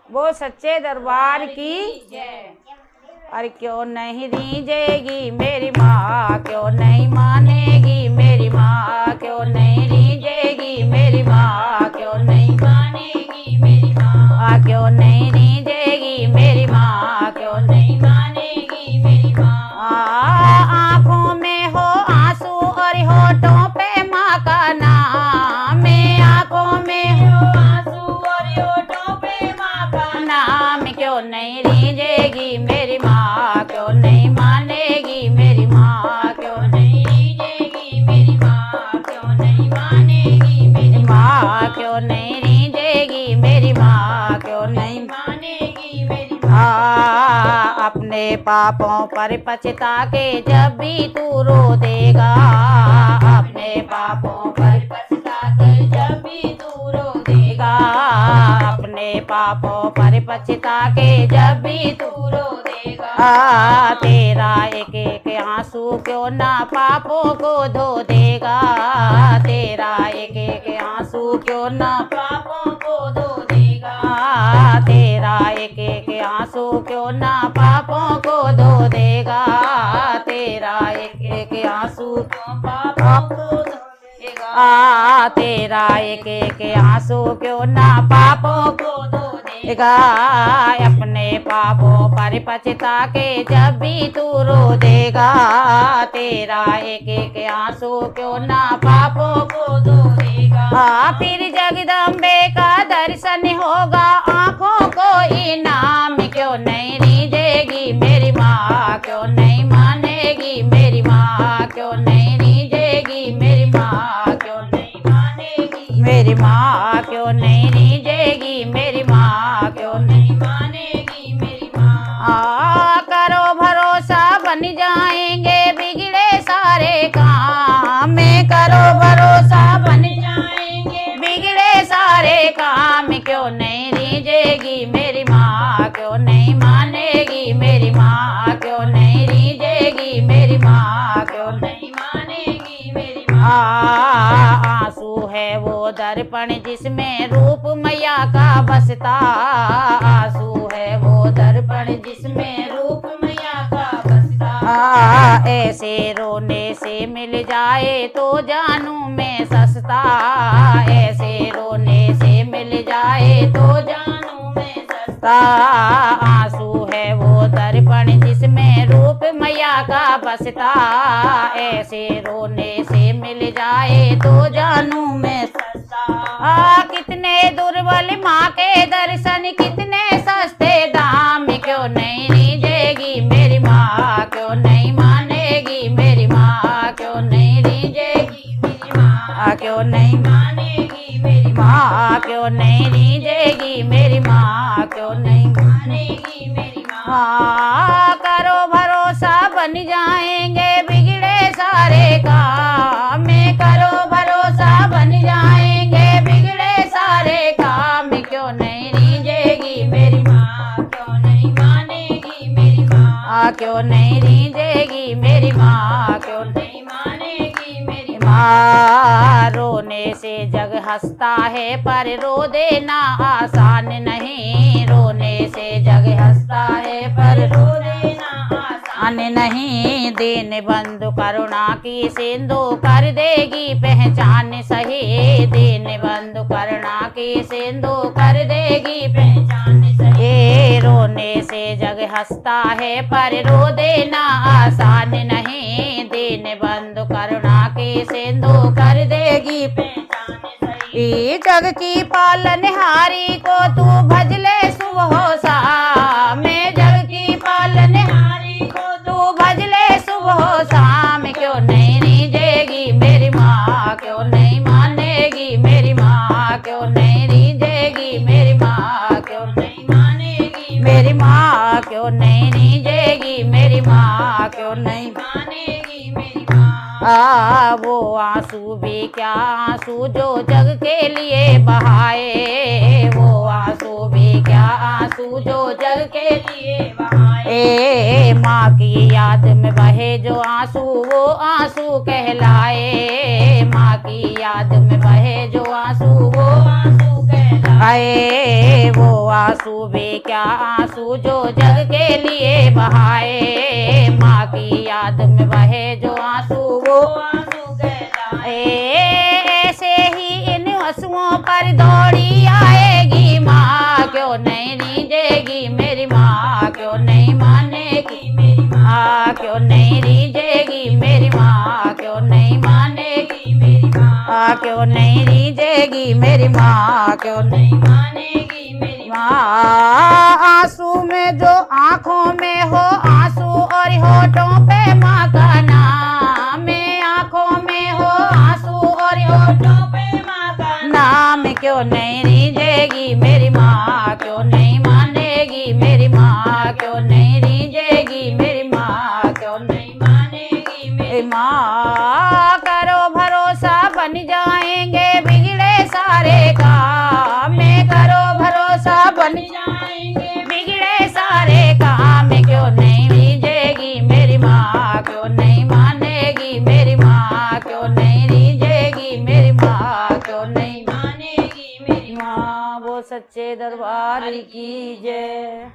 वो सच्चे दरबार की अरे क्यों नहीं रीझेगी मेरी माँ, क्यों नहीं मानेगी मेरी माँ, क्यों नहीं रीझेगी मेरी माँ, क्यों नहीं मानेगी मेरी माँ, क्यों नहीं रीझेगी मेरी माँ, क्यों नहीं मानेगी मेरी माँ। आँखों में हो आंसू और होठों पे माँ का नाम, आँखों में हो आंसू और होठों पे माँ का नाम, क्यों नहीं रीझेगी मेरी माँ, क्यों नहीं मानेगी मेरी माँ, क्यों नहीं रीझेगी मेरी माँ, क्यों नहीं मानेगी मेरी माँ, क्यों नहीं रीझेगी मेरी माँ, क्यों नहीं मानेगी मेरी माँ। अपने पापों पर पछता के जब भी तू रो देगा, अपने पापों पर पछता के जब भी तू रो देगा, अपने पापों पर पछता के जब भी तू रो देगा, तेरा एक एक आंसू क्यों ना पापों को धो देगा, तेरा एक एक आंसू क्यों ना पापों को धो देगा, तेरा एक एक आंसू क्यों ना पापों को धो देगा, तेरा एक एक आंसू क्यों पापों को धो देगा, तेरा एक एक आंसू क्यों ना पापों को धो देगा। अपने पापों पर पछता के जब भी तू रो देगा, तेरा एक एक आंसू क्यों ना पापों को धो देगा। फिर जगदम्बे का दर्शन होगा, आँखों को इनाम, क्यों नहीं रीझेगी मेरी माँ, क्यों नहीं मानेगी मेरी माँ, क्यों नहीं रीझेगी मेरी माँ, क्यों नहीं मानेगी मेरी माँ, क्यों नहीं रीझेगी मेरी माँ, क्यों नहीं मानेगी मेरी माँ। करो भरोसा बन जाएंगे बिगड़े सारे काम, करो भरोसा बन जाएंगे बिगड़े सारे काम, क्यों नहीं रीझेगी मेरी माँ, क्यों नहीं मानेगी मेरी माँ, क्यों नहीं रीझेगी मेरी माँ, क्यों नहीं मानेगी मेरी माँ। आंसू है वो दर्पण जिसमें रूप मैया का बसता, आंसू है वो दर्पण जिसमें रूप मैया का बसता, ऐसे रोने से मिल जाए तो जानू मैं सस्ता, ऐसे रोने से मिल जाए तो जानू मैं सस्ता। आंसू है वो दर्पण जिसमें रूप मैया का बसता, ऐसे रोने से मिल जाए तो जानू मैं सस्ता। कितने दुर्बल माँ के दर्शन कितने सस्ते दाम, क्यों नहीं रीझेगी मेरी माँ, क्यों नहीं मानेगी मेरी माँ, क्यों नहीं रीझेगी मेरी माँ, क्यों नहीं मानेगी मेरी माँ, क्यों नहीं रीझेगी मेरी माँ, क्यों नहीं मानेगी मेरी माँ। करो भरोसा बन जाएंगे बिगड़े सारे काम, करो भरोसा बन जाएंगे बिगड़े सारे काम, क्यों नहीं रीझेगी मेरी माँ, क्यों नहीं मानेगी मेरी माँ, क्यों नहीं रीझेगी मेरी माँ, क्यों नहीं मानेगी मेरी माँ। रोने से जग हंसता है पर रो देना आसान नहीं, रोने से जग हंसता है पर रो देना आसान नहीं, दीन बंधु करुणा की सिंधु कर देगी पहचान सही, दीन बंधु करुणा की सिंधु कर देगी पहचान सही। रोने से जग हंसता है पर रो देना आसान नहीं, दीन बंधु करुणा की सिंधु कर देगी पहचान सही। जग की पालनहारी को तू भज ले सुबह शाम, जग की पालनहारी को तू भज ले सुबह शाम, क्यों नहीं रीझेगी मेरी माँ, क्यों नहीं मानेगी मेरी माँ, क्यों नहीं रीझेगी मेरी माँ, क्यों नहीं मानेगी मेरी माँ, क्यों नहीं रीझेगी मेरी माँ, क्यों नहीं मानेगी मेरी माँ। वो आंसू भी क्या आंसू जो जग के लिए बहाए, वो आंसू भी क्या आंसू जो जग के लिए बहाए, माँ की याद में बहे जो आंसू वो आंसू कहलाए, माँ की याद में बहे जो आंसू वो आंसू कहलाए। आए वो आंसू भी क्या आंसू जो जग के लिए बहाए, माँ की याद में बहे जो आंसू वो आंसू कहलाए। ऐसे ही इन आंसुओं पर दौड़ी आएगी माँ, क्यों नहीं रीझेगी मेरी माँ, क्यों नहीं मानेगी मेरी माँ, क्यों नहीं रीझेगी मेरी माँ, क्यों नहीं मानेगी मेरी माँ, क्यों नहीं रीझेगी मेरी माँ, क्यों नहीं मानेगी मेरी माँ। आंसू में जो आंखों में हो आंसू और होठों पे माँ का नाम, आंखों में हो आंसू और होठों पे माँ का नाम, क्यों नहीं रीझेगी मेरी माँ, क्यों नहीं मानेगी मेरी माँ, क्यों नहीं रीझेगी मेरी माँ, क्यों नहीं मानेगी मेरी माँ। करो भरोसा बन जाएंगे बिगड़े सारे काम, करो भरोसा बन जाएंगे बिगड़े सारे काम, क्यों नहीं रीझेगी मेरी माँ, क्यों नहीं मानेगी मेरी माँ, क्यों नहीं रीझेगी मेरी माँ, क्यों नहीं मानेगी मेरी माँ। वो सच्चे दरबार की जय।